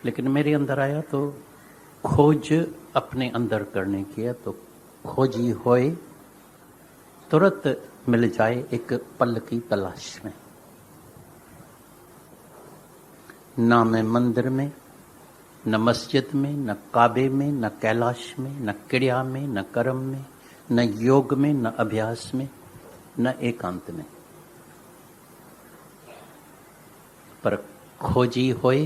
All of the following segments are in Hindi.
लेकिन मेरे अंदर आया तो खोज अपने अंदर करने की है। तो खोजी होए तुरंत मिल जाए एक पल की तलाश में। ना मैं मंदिर में, न मस्जिद में, न काबे में, न कैलाश में, न क्रिया में, न कर्म में, न योग में, न अभ्यास में, न एकांत में, पर खोजी होए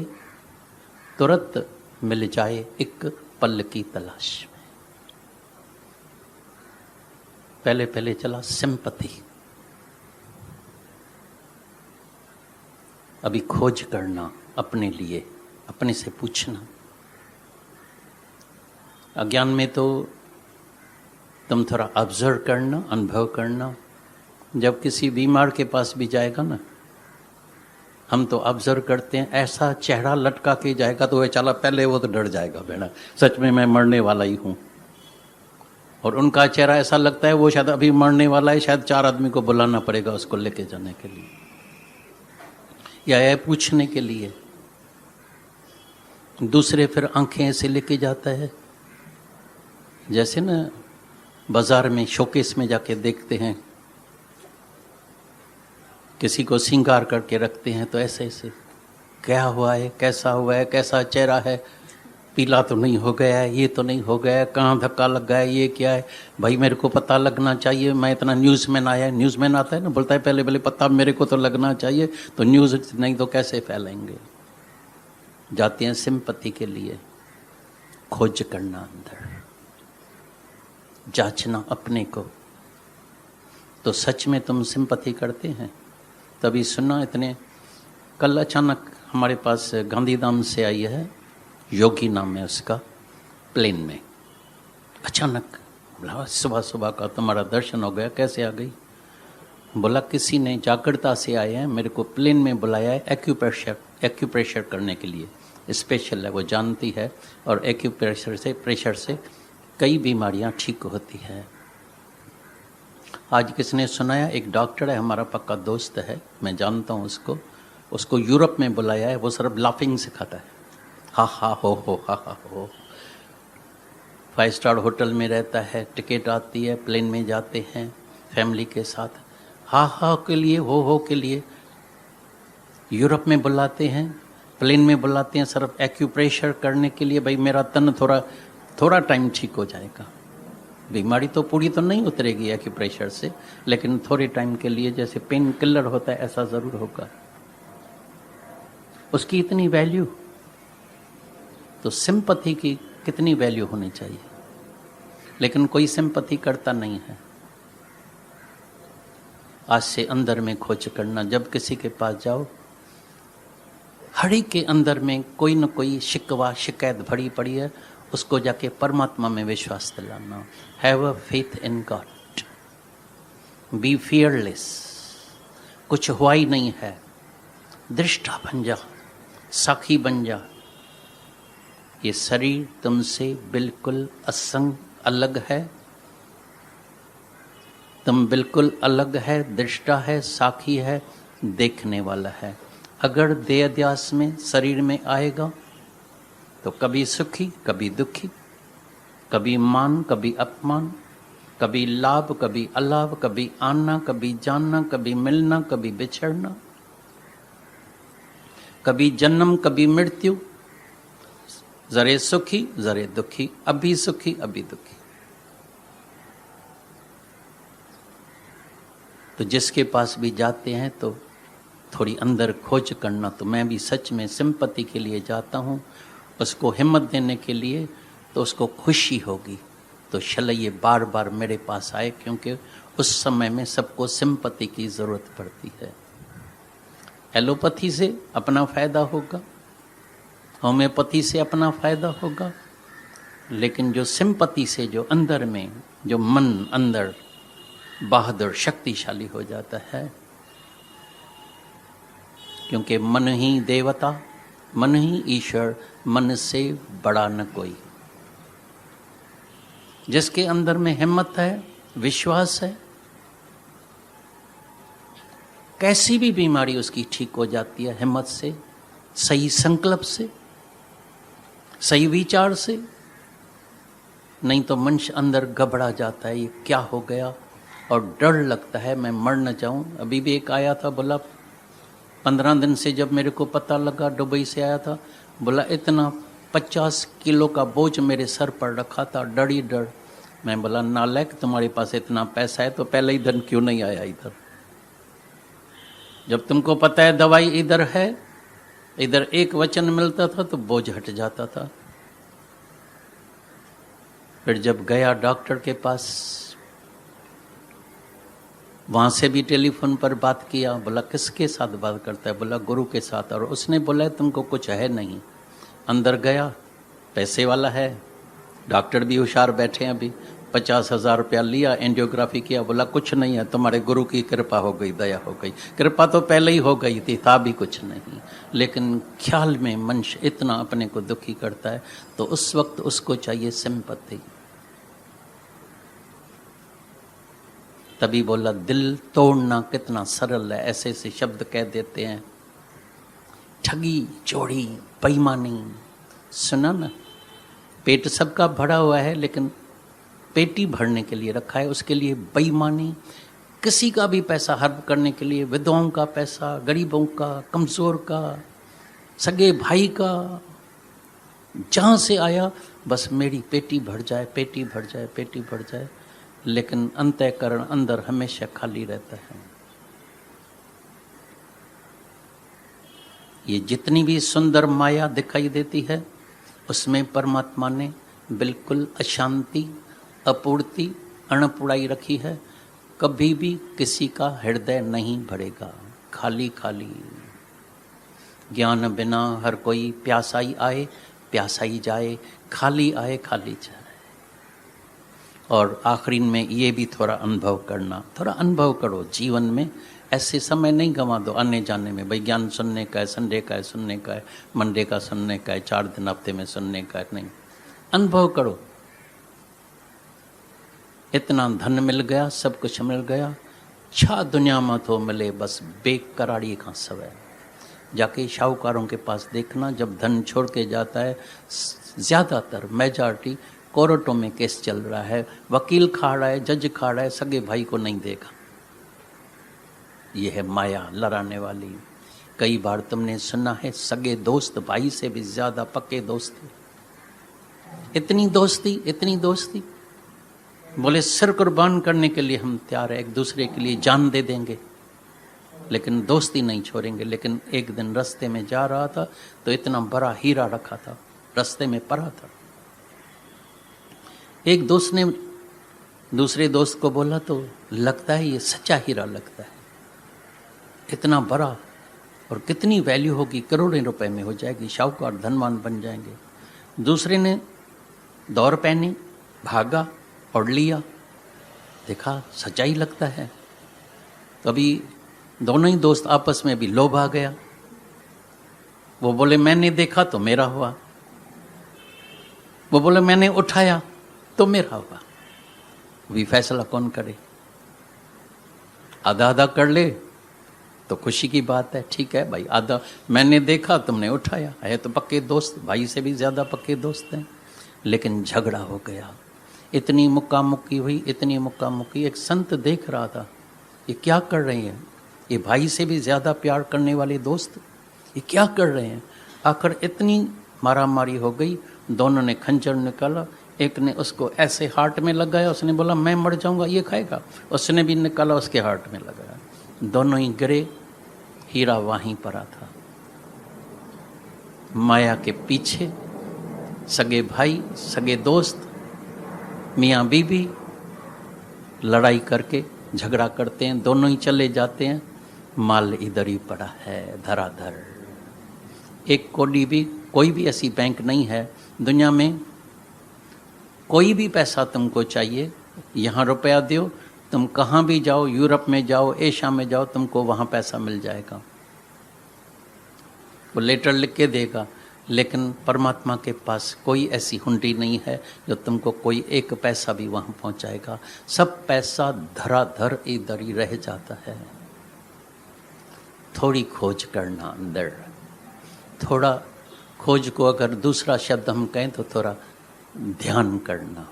तुरंत मिल जाए एक पल की तलाश में। पहले पहले चला सिंपैथी, अभी खोज करना अपने लिए, अपने से पूछना। अज्ञान में तो तुम थोड़ा ऑब्जर्व करना, अनुभव करना। जब किसी बीमार के पास भी जाएगा ना, हम तो ऑब्जर्व करते हैं, ऐसा चेहरा लटका के जाएगा तो वह चला, पहले वो तो डर जाएगा, बेटा सच में मैं मरने वाला ही हूँ। और उनका चेहरा ऐसा लगता है वो शायद अभी मरने वाला है, शायद 4 आदमी को बुलाना पड़ेगा उसको लेके जाने के लिए, या यह पूछने के लिए। दूसरे फिर आंखें ऐसे लेके जाता है जैसे ना बाजार में शोकेस में जाके देखते हैं, किसी को श्रृंगार करके रखते हैं, तो ऐसे ऐसे क्या हुआ है, कैसा हुआ है, कैसा चेहरा है, पीला तो नहीं हो गया है, ये तो नहीं हो गया है, कहाँ धक्का लग गया है, ये क्या है भाई, मेरे को पता लगना चाहिए। मैं इतना न्यूज़मैन आया, न्यूज़मैन आता है ना, बोलता है पहले पहले पता मेरे को तो लगना चाहिए, तो न्यूज़ नहीं तो कैसे फैलेंगे। जाते हैं सिंपैथी के लिए, खोज करना अंदर, जांचना अपने को। तो सच में तुम सिंपैथी करते हैं? तभी सुना इतने, कल अचानक हमारे पास गांधीधाम से आई है, योगी नाम है उसका, प्लेन में अचानक। बोला सुबह सुबह का तुम्हारा दर्शन हो गया, कैसे आ गई? बोला किसी ने जागृता से आए हैं, मेरे को प्लेन में बुलाया है एक्यूप्रेशर करने के लिए, स्पेशल है, वो जानती है। और प्रेशर से कई बीमारियां ठीक होती है। आज किसने सुनाया, एक डॉक्टर है हमारा, पक्का दोस्त है, मैं जानता हूँ उसको यूरोप में बुलाया है, वो सिर्फ लाफिंग सिखाता है, हा हा हो हा हा हो। 5 स्टार होटल में रहता है, टिकट आती है, प्लेन में जाते हैं फैमिली के साथ, हा हा के लिए, हो के लिए। यूरोप में बुलाते हैं, प्लेन में बुलाते हैं, सिर्फ एक्यूप्रेशर करने के लिए, भाई मेरा तन थोड़ा टाइम ठीक हो जाएगा। बीमारी तो पूरी तो नहीं उतरेगी एक्यूप्रेशर से, लेकिन थोड़े टाइम के लिए, जैसे पेन किलर होता है ऐसा जरूर होगा। उसकी इतनी वैल्यू, तो सिंपैथी की कितनी वैल्यू होनी चाहिए। लेकिन कोई सिंपैथी करता नहीं है। आज से अंदर में खोज करना, जब किसी के पास जाओ, हर के अंदर में कोई न कोई शिकवा शिकायत भरी पड़ी है, उसको जाके परमात्मा में विश्वास दिलाना। Have a faith in God, be fearless. कुछ हुआ ही नहीं है, दृष्टा बन जा, साखी बन जा। ये शरीर तुमसे बिल्कुल असंग अलग है, तुम बिल्कुल अलग है, दृष्टा है, साखी है, देखने वाला है। अगर देहध्यास में शरीर में आएगा तो कभी सुखी कभी दुखी, कभी मान कभी अपमान, कभी लाभ कभी अलाभ, कभी आना कभी जानना, कभी मिलना कभी बिछड़ना, कभी जन्म कभी मृत्यु, जरे सुखी जरे दुखी, अभी सुखी अभी दुखी। तो जिसके पास भी जाते हैं तो थोड़ी अंदर खोज करना। तो मैं भी सच में सिंपैथी के लिए जाता हूँ, उसको हिम्मत देने के लिए, तो उसको खुशी होगी। तो चलो ये बार बार मेरे पास आए, क्योंकि उस समय में सबको सिंपैथी की ज़रूरत पड़ती है। एलोपैथी से अपना फ़ायदा होगा, होम्योपैथी से अपना फ़ायदा होगा, लेकिन जो सिंपैथी से, जो अंदर में, जो मन अंदर बहादुर शक्तिशाली हो जाता है, क्योंकि मन ही देवता, मन ही ईश्वर, मन से बड़ा न कोई। जिसके अंदर में हिम्मत है, विश्वास है, कैसी भी बीमारी उसकी ठीक हो जाती है हिम्मत से, सही संकल्प से। सही विचार से, नहीं तो मनुष्य अंदर घबरा जाता है, ये क्या हो गया, और डर लगता है मैं मर न जाऊं। अभी भी एक आया था, बोला 15 दिन से जब मेरे को पता लगा, दुबई से आया था, बोला इतना 50 किलो का बोझ मेरे सर पर रखा था, डर ही डर। मैं बोला नालायक, तुम्हारे पास इतना पैसा है तो पहले ही दिन क्यों नहीं आया इधर? जब तुमको पता है दवाई इधर है, इधर एक वचन मिलता था तो बोझ हट जाता था। फिर जब गया डॉक्टर के पास, वहाँ से भी टेलीफोन पर बात किया, बोला किसके साथ बात करता है? बोला गुरु के साथ। और उसने बोला तुमको कुछ है नहीं। अंदर गया, पैसे वाला है, डॉक्टर भी होशियार बैठे हैं, अभी 50,000 रुपया लिया, एंजियोग्राफी किया, बोला कुछ नहीं है, तुम्हारे गुरु की कृपा हो गई, दया हो गई। कृपा तो पहले ही हो गई थी, था भी कुछ नहीं, लेकिन ख्याल में मनुष्य इतना अपने को दुखी करता है तो उस वक्त उसको चाहिए सिंपैथी। तभी बोला दिल तोड़ना कितना सरल है, ऐसे ऐसे शब्द कह देते हैं, ठगी, चोरी, बेईमानी। सुना ना, पेट सबका भरा हुआ है लेकिन पेटी भरने के लिए रखा है, उसके लिए बेईमानी, किसी का भी पैसा हर्ब करने के लिए, विधवाओं का पैसा, गरीबों का, कमजोर का, सगे भाई का, जहाँ से आया बस मेरी पेटी भर जाए, पेटी भर जाए, पेटी भर जाए, लेकिन अंतःकरण अंदर हमेशा खाली रहता है। ये जितनी भी सुंदर माया दिखाई देती है उसमें परमात्मा ने बिल्कुल अशांति, अपूर्ति, अणपुड़ाई रखी है। कभी भी किसी का हृदय नहीं भरेगा, खाली खाली। ज्ञान बिना हर कोई प्यासा ही आए, प्यासा ही जाए, खाली आए, खाली जाए। और आखिरी में ये भी थोड़ा अनुभव करना, थोड़ा अनुभव करो जीवन में। ऐसे समय नहीं गंवा दो आने जाने में, भाई ज्ञान सुनने का है, संडे का है सुनने का है, मंडे का सुनने का है, 4 दिन हफ्ते में सुनने का है, नहीं, अनुभव करो। इतना धन मिल गया, सब कुछ मिल गया, छा दुनिया में तो मिले, बस बेकरारी का सवै। जाके शाहूकारों के पास देखना, जब धन छोड़ के जाता है, ज़्यादातर मेजॉरिटी कोर्टों में केस चल रहा है, वकील खा रहा है, जज खा रहा है, सगे भाई को नहीं देगा। यह है माया लड़ाने वाली। कई बार तुमने सुना है सगे दोस्त भाई से भी ज्यादा पक्के दोस्त थे। इतनी दोस्ती, इतनी दोस्ती, बोले सिर कुर्बान करने के लिए हम तैयार है, एक दूसरे के लिए जान दे देंगे, लेकिन दोस्ती नहीं छोड़ेंगे। लेकिन एक दिन रास्ते में जा रहा था तो इतना बड़ा हीरा रखा था, रास्ते में पड़ा था। एक दोस्त ने दूसरे दोस्त को बोला तो लगता है ये सच्चा हीरा लगता है, इतना बड़ा, और कितनी वैल्यू होगी, करोड़ों रुपए में हो जाएगी, शाहूकार धनवान बन जाएंगे। दूसरे ने दौड़ पहनी, भागा और लिया, देखा सच्चाई लगता है। तो अभी दोनों ही दोस्त आपस में भी लोभ आ गया। वो बोले मैंने देखा तो मेरा हुआ, वो बोले मैंने उठाया तो मेरा हुआ। भी फैसला कौन करे? आधा आधा कर ले तो खुशी की बात है, ठीक है भाई, आधा मैंने देखा तुमने उठाया, है तो पक्के दोस्त, भाई से भी ज्यादा पक्के दोस्त हैं। लेकिन झगड़ा हो गया, इतनी मुक्का मुक्की हुई, इतनी मुक्का मुक्की। एक संत देख रहा था, ये क्या कर रहे हैं, ये भाई से भी ज्यादा प्यार करने वाले दोस्त ये क्या कर रहे हैं। आखिर इतनी मारा मारी हो गई, दोनों ने खंजर निकाला, एक ने उसको ऐसे हार्ट में लगाया, उसने बोला मैं मर जाऊंगा ये खाएगा, उसने भी निकाला उसके हार्ट में लगाया, दोनों ही गिरे, हीरा वहीं पड़ा था। माया के पीछे सगे भाई, सगे दोस्त, मियाँ बीबी लड़ाई करके झगड़ा करते हैं, दोनों ही चले जाते हैं, माल इधर ही पड़ा है धराधर। एक कोडी भी, कोई भी ऐसी बैंक नहीं है दुनिया में, कोई भी पैसा तुमको चाहिए, यहाँ रुपया दो, तुम कहाँ भी जाओ, यूरोप में जाओ, एशिया में जाओ, तुमको वहाँ पैसा मिल जाएगा, वो लेटर लिख के देगा। लेकिन परमात्मा के पास कोई ऐसी हुंडी नहीं है जो तुमको कोई एक पैसा भी वहाँ पहुँचाएगा, सब पैसा धराधर इधर ही रह जाता है। थोड़ी खोज करना अंदर, थोड़ा खोज को अगर दूसरा शब्द हम कहें तो थोड़ा ध्यान करना।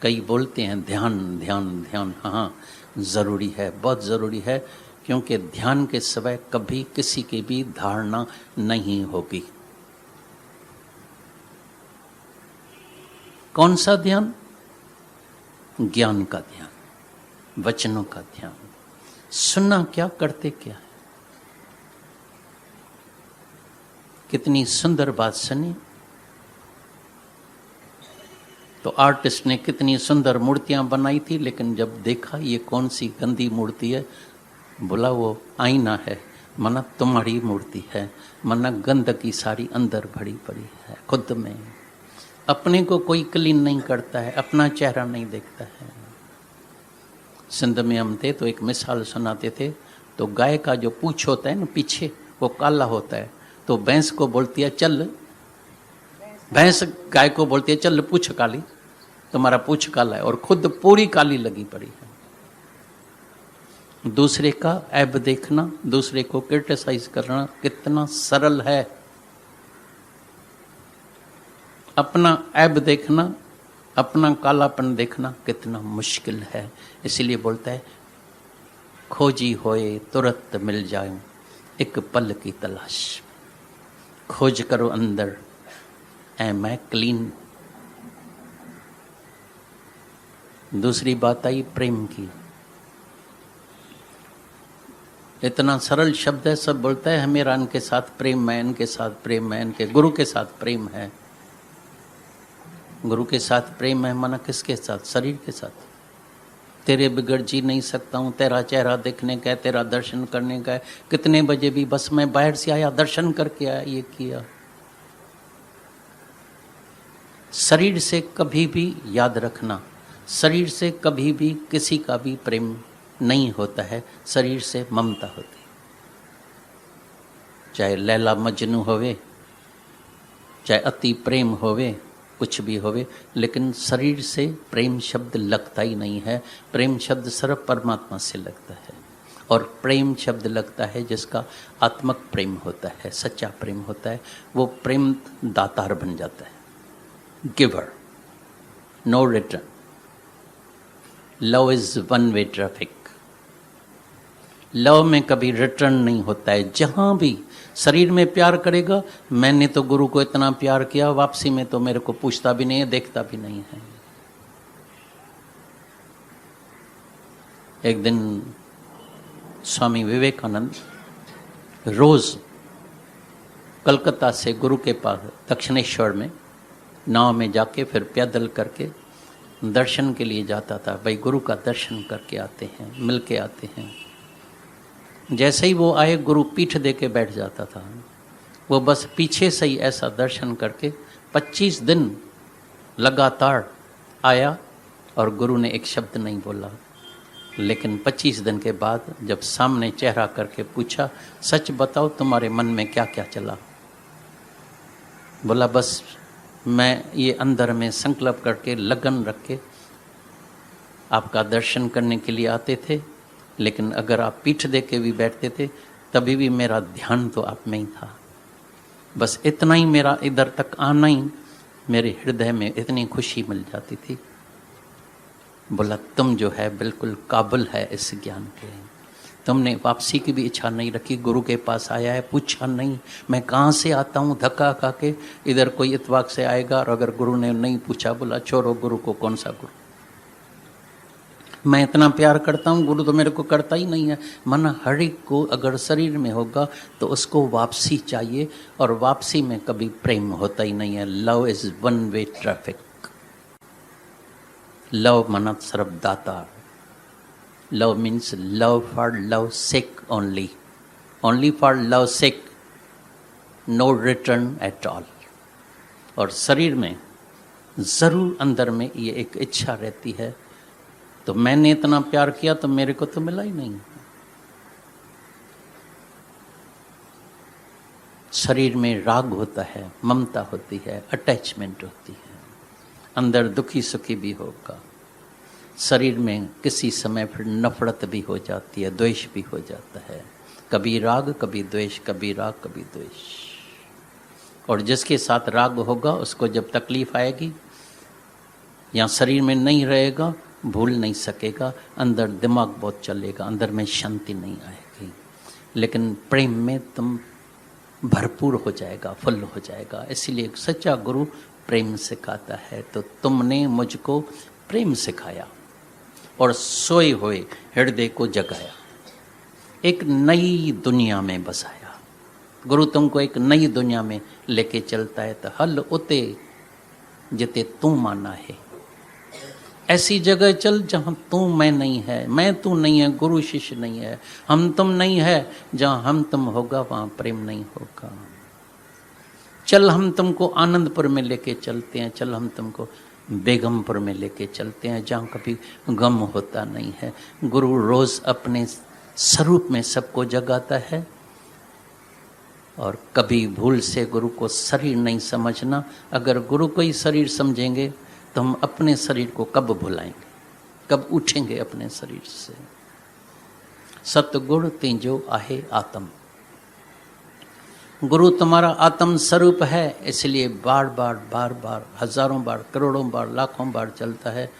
कई बोलते हैं ध्यान ध्यान ध्यान, हाँ ज़रूरी है, बहुत ज़रूरी है, क्योंकि ध्यान के सिवाय कभी किसी की भी धारणा नहीं होगी। कौन सा ध्यान? ज्ञान का ध्यान, वचनों का ध्यान। सुनना क्या, करते क्या है। कितनी सुंदर बात सुनी। तो आर्टिस्ट ने कितनी सुंदर मूर्तियां बनाई थी, लेकिन जब देखा ये कौन सी गंदी मूर्ति है, बोला वो आईना है, मना तुम्हारी मूर्ति है, मना गंदगी सारी अंदर भरी पड़ी है खुद में। अपने को कोई क्लीन नहीं करता है, अपना चेहरा नहीं देखता है। सिंध में हम थे तो एक मिसाल सुनाते थे, तो गाय का जो पूंछ होता है ना पीछे, वो काला होता है, तो भैंस को बोलती है चल, भैंस गाय को बोलती है चल पूंछ काली, तुम्हारा पूंछ काला है, और खुद पूरी काली लगी पड़ी है। दूसरे का ऐब देखना, दूसरे को क्रिटिसाइज करना कितना सरल है। अपना ऐब देखना, अपना कालापन देखना कितना मुश्किल है। इसीलिए बोलता है खोजी होए तुरंत मिल जाऊं, एक पल की तलाश। खोज करो अंदर, ऐ मैं क्लीन। दूसरी बात आई प्रेम की। इतना सरल शब्द है, सब बोलता है मेरा इनके साथ प्रेम है, इनके साथ प्रेम है, इनके गुरु के साथ प्रेम है। गुरु के साथ प्रेम है माना किसके साथ? शरीर के साथ। तेरे बिगड़ जी नहीं सकता हूँ, तेरा चेहरा देखने का है, तेरा दर्शन करने का है। कितने बजे भी बस मैं बाहर से आया, दर्शन करके आया, ये किया। शरीर से कभी भी याद रखना, शरीर से कभी भी किसी का भी प्रेम नहीं होता है, शरीर से ममता होती। चाहे लैला मजनू होवे, चाहे अति प्रेम होवे, कुछ भी होवे, लेकिन शरीर से प्रेम शब्द लगता ही नहीं है। प्रेम शब्द सिर्फ परमात्मा से लगता है, और प्रेम शब्द लगता है जिसका आत्मक प्रेम होता है, सच्चा प्रेम होता है। वो प्रेम दातार बन जाता है, giver, no return. Love is one way traffic. Love में कभी रिटर्न नहीं होता है। जहां भी शरीर में प्यार करेगा, मैंने तो गुरु को इतना प्यार किया, वापसी में तो मेरे को पूछता भी नहीं है, देखता भी नहीं है। एक दिन स्वामी विवेकानंद रोज कलकत्ता से गुरु के पास दक्षिणेश्वर में नाव में जाके फिर पैदल करके दर्शन के लिए जाता था। भाई गुरु का दर्शन करके आते हैं, मिल के आते हैं। जैसे ही वो आए, गुरु पीठ दे के बैठ जाता था। वो बस पीछे से ही ऐसा दर्शन करके 25 दिन लगातार आया, और गुरु ने एक शब्द नहीं बोला। लेकिन 25 दिन के बाद जब सामने चेहरा करके पूछा, सच बताओ तुम्हारे मन में क्या क्या चला? बोला बस मैं ये अंदर में संकल्प करके, लगन रख के आपका दर्शन करने के लिए आते थे, लेकिन अगर आप पीठ दे के भी बैठते थे तभी भी मेरा ध्यान तो आप में ही था। बस इतना ही, मेरा इधर तक आना ही मेरे हृदय में इतनी खुशी मिल जाती थी। बोला तुम जो है बिल्कुल काबिल है इस ज्ञान के। तुमने वापसी की भी इच्छा नहीं रखी, गुरु के पास आया है, पूछा नहीं मैं कहाँ से आता हूँ, धक्का खा के इधर कोई इतवाक से आएगा, और अगर गुरु ने नहीं पूछा, बोला छोड़ो गुरु को, कौन सा गुरु, मैं इतना प्यार करता हूँ, गुरु तो मेरे को करता ही नहीं है। मन हर एक को अगर शरीर में होगा तो उसको वापसी चाहिए, और वापसी में कभी प्रेम होता ही नहीं है। Love is one way traffic. Love मना सर्व दातार। Love means love for love sake only, only for love sake, no return at all. और शरीर में जरूर अंदर में ये एक इच्छा रहती है, तो मैंने इतना प्यार किया तो मेरे को तो मिला ही नहीं। शरीर में राग होता है, ममता होती है, अटैचमेंट होती है, अंदर दुखी सुखी भी होगा। शरीर में किसी समय फिर नफरत भी हो जाती है, द्वेष भी हो जाता है। कभी राग कभी द्वेष, कभी राग कभी द्वेष। और जिसके साथ राग होगा उसको जब तकलीफ आएगी या शरीर में नहीं रहेगा, भूल नहीं सकेगा, अंदर दिमाग बहुत चलेगा, अंदर में शांति नहीं आएगी। लेकिन प्रेम में तुम भरपूर हो जाएगा, फुल हो जाएगा। इसीलिए एक सच्चा गुरु प्रेम सिखाता है। तो तुमने मुझको प्रेम सिखाया और सोए हुए हृदय को जगाया, एक नई दुनिया में बसाया। गुरु तुमको एक नई दुनिया में लेके चलता है। तो हल उते जिते तू माना है, ऐसी जगह चल जहाँ तू मैं नहीं है, मैं तू नहीं है, गुरु शिष्य नहीं है, हम तुम नहीं है। जहाँ हम तुम होगा वहाँ प्रेम नहीं होगा। चल हम तुमको आनंदपुर में लेके चलते हैं, चल हम तुमको बेगमपुर में लेके चलते हैं, जहाँ कभी गम होता नहीं है। गुरु रोज अपने स्वरूप में सबको जगाता है। और कभी भूल से गुरु को शरीर नहीं समझना। अगर गुरु को ही शरीर समझेंगे तो हम अपने शरीर को कब भुलाएंगे, कब उठेंगे अपने शरीर से। सतगुण तीजो आहे आत्म, गुरु तुम्हारा आत्म स्वरूप है, इसलिए बार बार हजारों बार, करोड़ों बार, लाखों बार चलता है।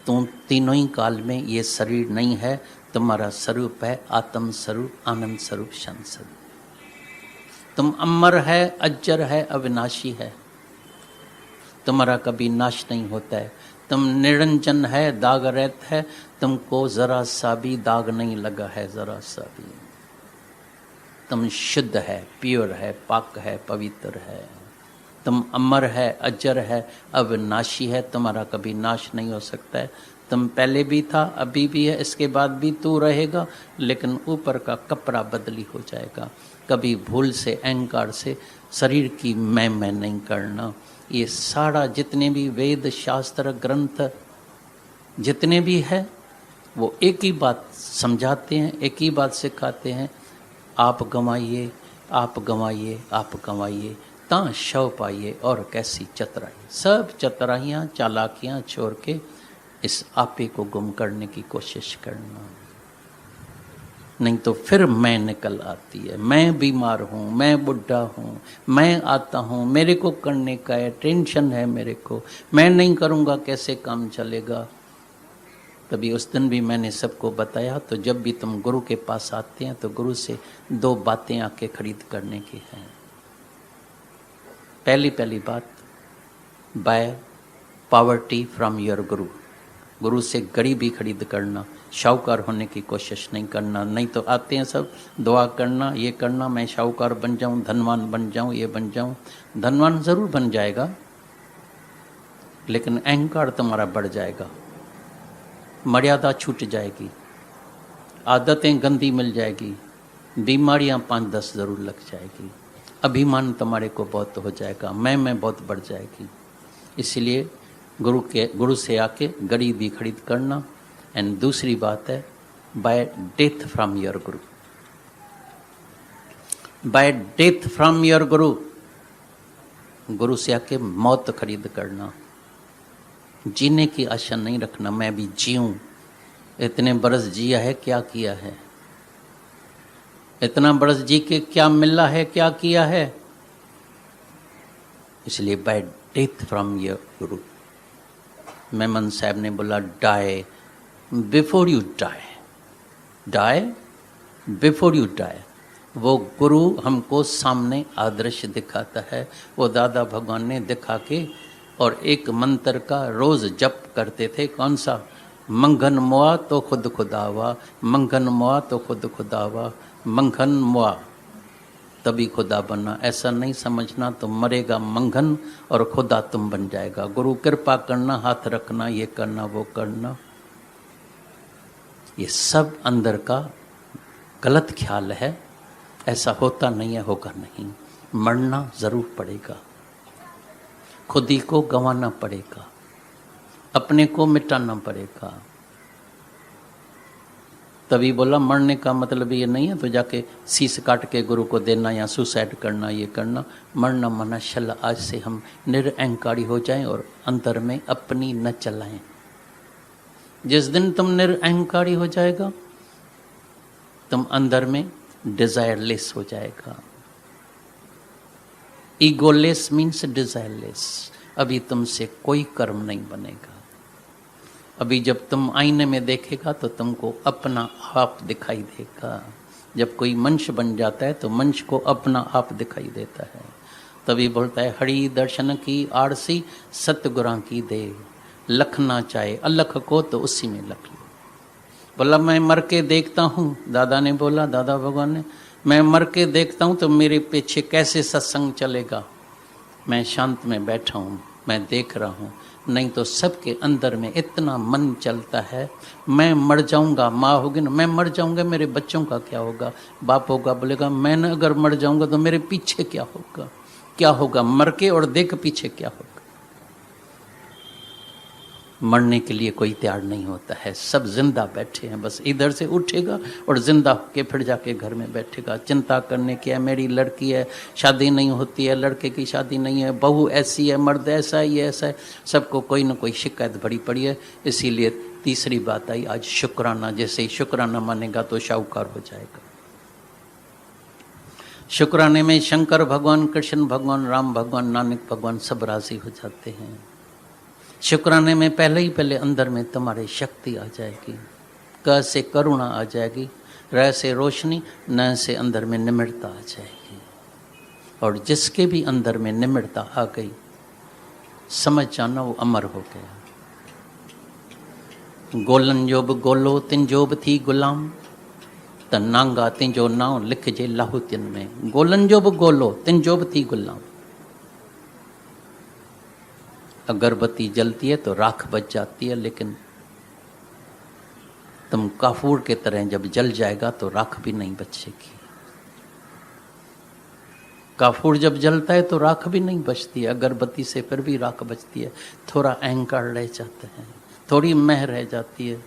तुम तीनों ही काल में ये शरीर नहीं है, तुम्हारा स्वरूप है आत्म स्वरूप, आनंद स्वरूप, शांत स्वरूप। तुम अमर है, अजर है, अविनाशी है, तुम्हारा कभी नाश नहीं होता है। तुम निरंजन है, दाग रहित है, तुमको जरा सा भी दाग नहीं लगा है, जरा सा भी। तुम शुद्ध है, प्योर है, पाक है, पवित्र है। तुम अमर है, अजर है, अविनाशी है, तुम्हारा कभी नाश नहीं हो सकता है। तुम पहले भी था, अभी भी है, इसके बाद भी तू रहेगा, लेकिन ऊपर का कपड़ा बदली हो जाएगा। कभी भूल से, अहंकार से शरीर की मैं नहीं करना। ये सारा जितने भी वेद शास्त्र ग्रंथ जितने भी है वो एक ही बात समझाते हैं, एक ही बात सिखाते हैं, आप गंवाइए, आप गंवाइए, आप गंवाइए, ता शव पाइए और कैसी चतुराई। सब चतुराइयाँ चालाकियाँ छोड़ के इस आपे को गुम करने की कोशिश करना, नहीं तो फिर मैं निकल आती है। मैं बीमार हूँ, मैं बुढ़ा हूँ, मैं आता हूँ, मेरे को करने का है, टेंशन है मेरे को, मैं नहीं करूँगा कैसे काम चलेगा। तभी उस दिन भी मैंने सबको बताया। तो जब भी तुम गुरु के पास आते हैं तो गुरु से दो बातें आके खरीद करने की हैं। पहली बात, बाय पॉवर्टी फ्रॉम योर गुरु, गुरु से गरीबी खरीद करना, शाहूकार होने की कोशिश नहीं करना। नहीं तो आते हैं सब दुआ करना, ये करना, मैं शाहूकार बन जाऊं, धनवान बन जाऊं, ये बन जाऊं। धनवान जरूर बन जाएगा, लेकिन अहंकार तुम्हारा बढ़ जाएगा, मर्यादा छूट जाएगी, आदतें गंदी मिल जाएगी, बीमारियां 5-10 जरूर लग जाएगी, अभिमान तुम्हारे को बहुत हो जाएगा, मैं बहुत बढ़ जाएगी। इसलिए गुरु से आके गरीबी खरीद करना। एंड दूसरी बात है, bye death from your Guru, bye death from your गुरु, गुरु से आके मौत खरीद करना। जीने की आशा नहीं रखना, मैं भी जीऊं, इतने बरस जिया है, क्या किया है, इतना बरस जी के क्या मिला है, क्या किया है। इसलिए बाय डेथ फ्रॉम योर गुरु। मेमन साहब ने बोला, die before you die, die before you die. वो गुरु हमको सामने आदर्श दिखाता है। वो दादा भगवान ने दिखा के और एक मंत्र का रोज जप करते थे। कौन सा? मंगन मुआ तो खुद खुदावा, मंगन मुआ तो खुद खुदावा, मंगन मुआ तभी खुदा बनना। ऐसा नहीं समझना तुम मरेगा मंगन और खुदा तुम बन जाएगा। गुरु कृपा करना, हाथ रखना, ये करना, वो करना, ये सब अंदर का गलत ख्याल है। ऐसा होता नहीं है, होगा नहीं। मरना जरूर पड़ेगा, खुद ही को गंवाना पड़ेगा, अपने को मिटाना पड़ेगा। तभी बोला मरने का मतलब ये नहीं है तो जाके शीश काट के गुरु को देना या सुसाइड करना, ये करना। मरना मना शल, आज से हम निरअहंकारी हो जाएं और अंतर में अपनी न चलाएं। जिस दिन तुम निरअहंकारी हो जाएगा, तुम अंदर में डिजायरलेस हो जाएगा, ईगोलेस मीन्स डिजायरलेस। अभी तुमसे कोई कर्म नहीं बनेगा। अभी जब तुम आईने में देखेगा तो तुमको अपना आप दिखाई देगा। जब कोई मनुष्य बन जाता है तो मनुष्य को अपना आप दिखाई देता है। तभी बोलता है हरि दर्शन की आरसी सतगुरां की दे, लखना चाहे अलख को तो उसी में लख लो। बोला मैं मर के देखता हूँ, दादा ने बोला, दादा भगवान ने, मैं मर के देखता हूँ तो मेरे पीछे कैसे सत्संग चलेगा। मैं शांत में बैठा हूँ, मैं देख रहा हूँ। नहीं तो सबके अंदर में इतना मन चलता है, मैं मर जाऊंगा, माँ होगी ना, मैं मर जाऊंगा, मेरे बच्चों का क्या होगा। बाप होगा बोलेगा मैं न अगर मर जाऊंगा तो मेरे पीछे क्या होगा, क्या होगा। मर के और देख पीछे क्या होगा। मरने के लिए कोई तैयार नहीं होता है, सब जिंदा बैठे हैं। बस इधर से उठेगा और जिंदा होके फिर जाके घर में बैठेगा। चिंता करने की है, मेरी लड़की है शादी नहीं होती है, लड़के की शादी नहीं है, बहू ऐसी है, मर्द ऐसा है, ये ऐसा है, सबको कोई ना कोई शिकायत भरी पड़ी है। इसीलिए तीसरी बात आई आज शुक्राना। जैसे ही शुक्राना मानेगा तो शाहूकार हो जाएगा। शुक्राने में शंकर भगवान, कृष्ण भगवान, राम भगवान, नानक भगवान सब राजी हो जाते हैं। शुक्राने में पहले ही पहले अंदर में तुम्हारी शक्ति आ जाएगी। क से करुणा आ जाएगी, र से रोशनी, न से अंदर में निम्रता आ जाएगी। और जिसके भी अंदर में निम्रता आ गई समझ जाना वो अमर हो गया। गोलन जोब गोलो तिंजोब थी गुलाम, त नांगा तिंजो नाव लिख जे लाहुतिन में। गोलन जोब गोलो तिंजोब थी गुलाम। अगरबत्ती जलती है तो राख बच जाती है, लेकिन तुम काफूर के तरह जब जल जाएगा तो राख भी नहीं बचेगी। काफूर जब जलता है तो राख भी नहीं बचती है, अगरबत्ती से फिर भी राख बचती है। थोड़ा अहंकार रह जाते हैं, थोड़ी मह रह जाती है।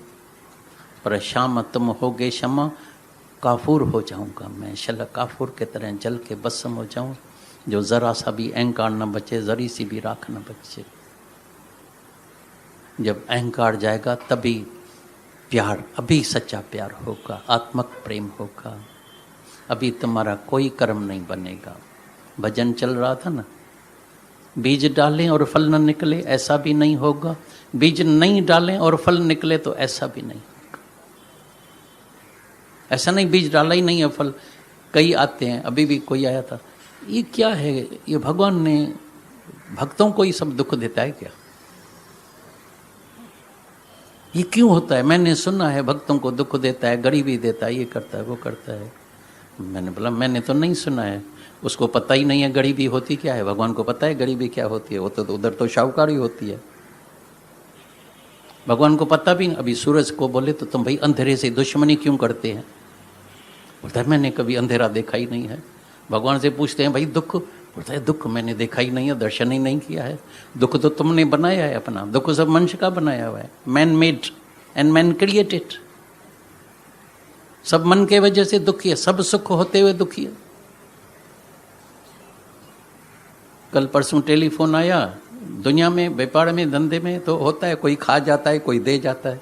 पर शाम तुम होगे क्षमा, काफूर हो जाऊंगा मैं, शल काफूर के तरह जल के भस्म हो जाऊं, जो जरा सा भी अहंकार न बचे, जरी सी भी राख न बचे। जब अहंकार जाएगा तभी प्यार, अभी सच्चा प्यार होगा, आत्मक प्रेम होगा। अभी तुम्हारा कोई कर्म नहीं बनेगा। भजन चल रहा था ना, बीज डालें और फल न निकले, ऐसा भी नहीं होगा। बीज नहीं डालें और फल निकले तो ऐसा भी नहीं होगा। ऐसा नहीं बीज डाला ही नहीं है फल। कई आते हैं, अभी भी कोई आया था, ये क्या है, ये भगवान ने भक्तों को ही सब दुख देता है क्या, ये क्यों होता है। मैंने सुना है भक्तों को दुख देता है, गरीबी देता है, ये करता है, वो करता है। मैंने बोला मैंने तो नहीं सुना है, उसको पता ही नहीं है गरीबी होती क्या है। भगवान को पता है गरीबी क्या होती है, वो तो उधर तो शाहूकारी होती है। भगवान को पता भी नहीं। अभी सूरज को बोले तो तुम भाई अंधेरे से दुश्मनी क्यों करते हैं, बोलता है मैंने कभी अंधेरा देखा ही नहीं है। भगवान से पूछते हैं भाई दुख, बोलता है दुख मैंने देखा ही नहीं है, दर्शन ही नहीं किया है। दुख तो तुमने बनाया है अपना, दुख सब मनुष्य का बनाया हुआ है। Man made and man created. सब मन के वजह से दुखी है, सब सुख होते हुए दुखी है। कल परसों टेलीफोन आया, दुनिया में व्यापार में धंधे में तो होता है, कोई खा जाता है, कोई दे जाता है।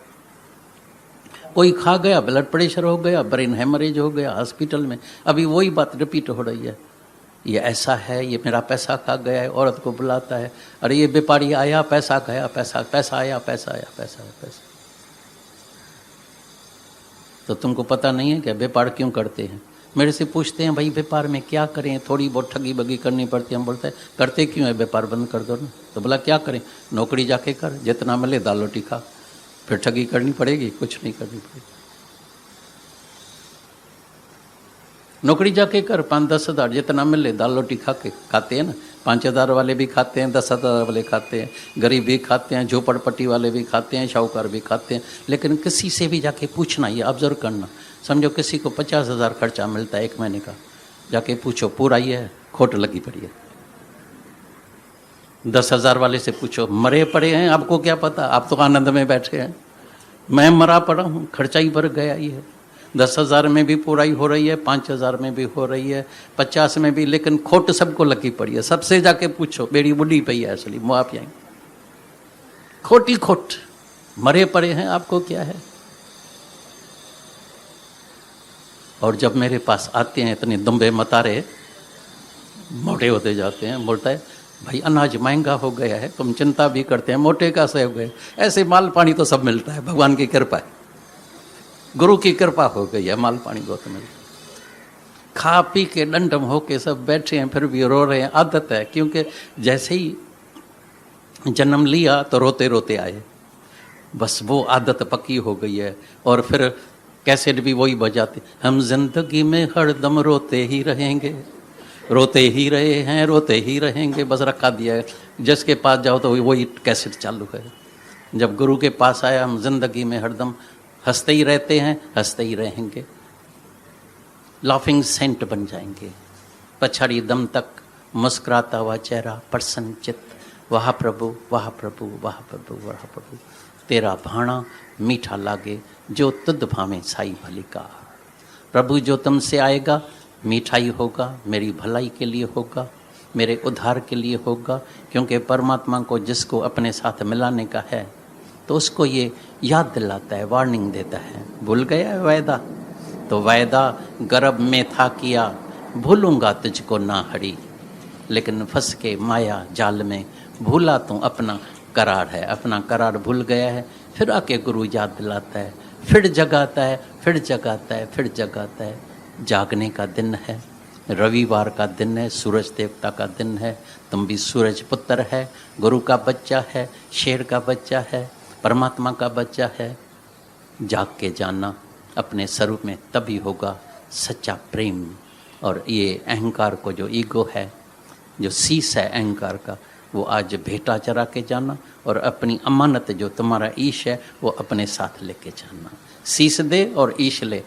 कोई खा गया, ब्लड प्रेशर हो गया, ब्रेन हेमरेज हो गया, हॉस्पिटल में। अभी वही बात रिपीट हो रही है, ये ऐसा है, ये मेरा पैसा खा गया है। औरत को बुलाता है, अरे ये व्यापारी आया, पैसा गया, पैसा पैसा आया, पैसा आया, पैसा आया, पैसा। तो तुमको पता नहीं है क्या व्यापार क्यों करते हैं। मेरे से पूछते हैं भाई व्यापार में क्या करें, थोड़ी बहुत ठगी बगी करनी पड़ती है। हम बोलते हैं करते क्यों है, व्यापार बंद कर दो ना। तो बोला क्या करें, नौकरी जाके कर, जितना मिले दाल रोटी खा। फिर ठगी करनी पड़ेगी, कुछ नहीं करनी पड़ेगी। नौकरी जाके कर, 5-10 हज़ार जितना मिले दाल रोटी खा के खाते हैं ना। 5 हज़ार वाले भी खाते हैं, 10 हज़ार वाले खाते हैं, गरीब भी खाते हैं, झोपड़पट्टी वाले भी खाते हैं, शाहूकार भी खाते हैं। लेकिन किसी से भी जाके पूछना, ये ऑब्जर्व करना। समझो किसी को 50 हज़ार खर्चा मिलता है 1 महीने का, जाके पूछो पूरा ही है, खोट लगी पड़ी है। 10 हज़ार वाले से पूछो, मरे पड़े हैं, आपको क्या पता, आप तो आनंद में बैठे हैं। मैं मरा पड़ा हूँ, खर्चा ही भर गया ही है। 10 हज़ार में भी पूराई हो रही है, 5 हज़ार में भी हो रही है, 50 में भी, लेकिन खोट सबको लगी पड़ी है। सबसे जाके पूछो, बेड़ी बुढ़ी पई है असली मुआफ आएंगे, खोटी खोट, मरे पड़े हैं, आपको क्या है। और जब मेरे पास आते हैं इतने दुम्बे मतारे, मोटे होते जाते हैं। बोलता है भाई अनाज महंगा हो गया है, तुम चिंता भी करते हैं, मोटे कैसे हो गए? ऐसे माल पानी तो सब मिलता है, भगवान की कृपा है, गुरु की कृपा हो गई है, माल पानी बहुत मिलता है। खा पी के डंडम होके सब बैठे हैं, फिर भी रो रहे हैं, आदत है, क्योंकि जैसे ही जन्म लिया तो रोते रोते आए, बस वो आदत पक्की हो गई है। और फिर कैसेट भी वही बजाते, हम जिंदगी में हरदम रोते ही रहेंगे, रोते ही रहे हैं, रोते ही रहेंगे, बस रखा दिया है। जिसके पास जाओ तो वही कैसेट चालू है। जब गुरु के पास आया, हम जिंदगी में हरदम हंसते ही रहते हैं, हंसते ही रहेंगे, लाफिंग सेंट बन जाएंगे, पछाड़ी दम तक मुस्कुराता हुआ चेहरा, प्रसन्न चित्त, वाह प्रभु वाह प्रभु वाह प्रभु वाह प्रभु, तेरा भाणा मीठा लागे, जो तुद भावे साई भली का। प्रभु जो तुमसे आएगा मीठाई होगा, मेरी भलाई के लिए होगा, मेरे उद्धार के लिए होगा, क्योंकि परमात्मा को जिसको अपने साथ मिलाने का है तो उसको ये याद दिलाता है, वार्निंग देता है। भूल गया है वायदा, तो वायदा गर्भ में था किया, भूलूंगा तुझको ना हरी, लेकिन फंस के माया जाल में भूला तू अपना करार है, अपना करार भूल गया है। फिर आके गुरु याद दिलाता है, फिर जगाता है, फिर जगाता है, फिर जगाता है। जागने का दिन है, रविवार का दिन है, सूरज देवता का दिन है, तुम भी सूरज पुत्र है, गुरु का बच्चा है, शेर का बच्चा है, परमात्मा का बच्चा है। जाग के जाना अपने स्वरूप में, तभी होगा सच्चा प्रेम। और ये अहंकार को, जो ईगो है, जो शीश है अहंकार का, वो आज भेटा चरा के जाना, और अपनी अमानत जो तुम्हारा ईश है वो अपने साथ लेके जाना। शीश दे और ईश ले,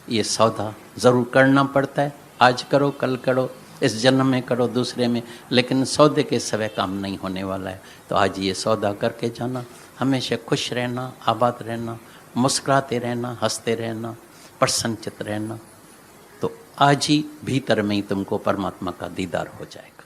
ये सौदा ज़रूर करना पड़ता है। आज करो, कल करो, इस जन्म में करो, दूसरे में, लेकिन सौदे के सिवा काम नहीं होने वाला है। तो आज ये सौदा करके जाना, हमेशा खुश रहना, आबाद रहना, मुस्कुराते रहना, हंसते रहना, प्रसन्नचित रहना, तो आज ही भीतर में ही तुमको परमात्मा का दीदार हो जाएगा।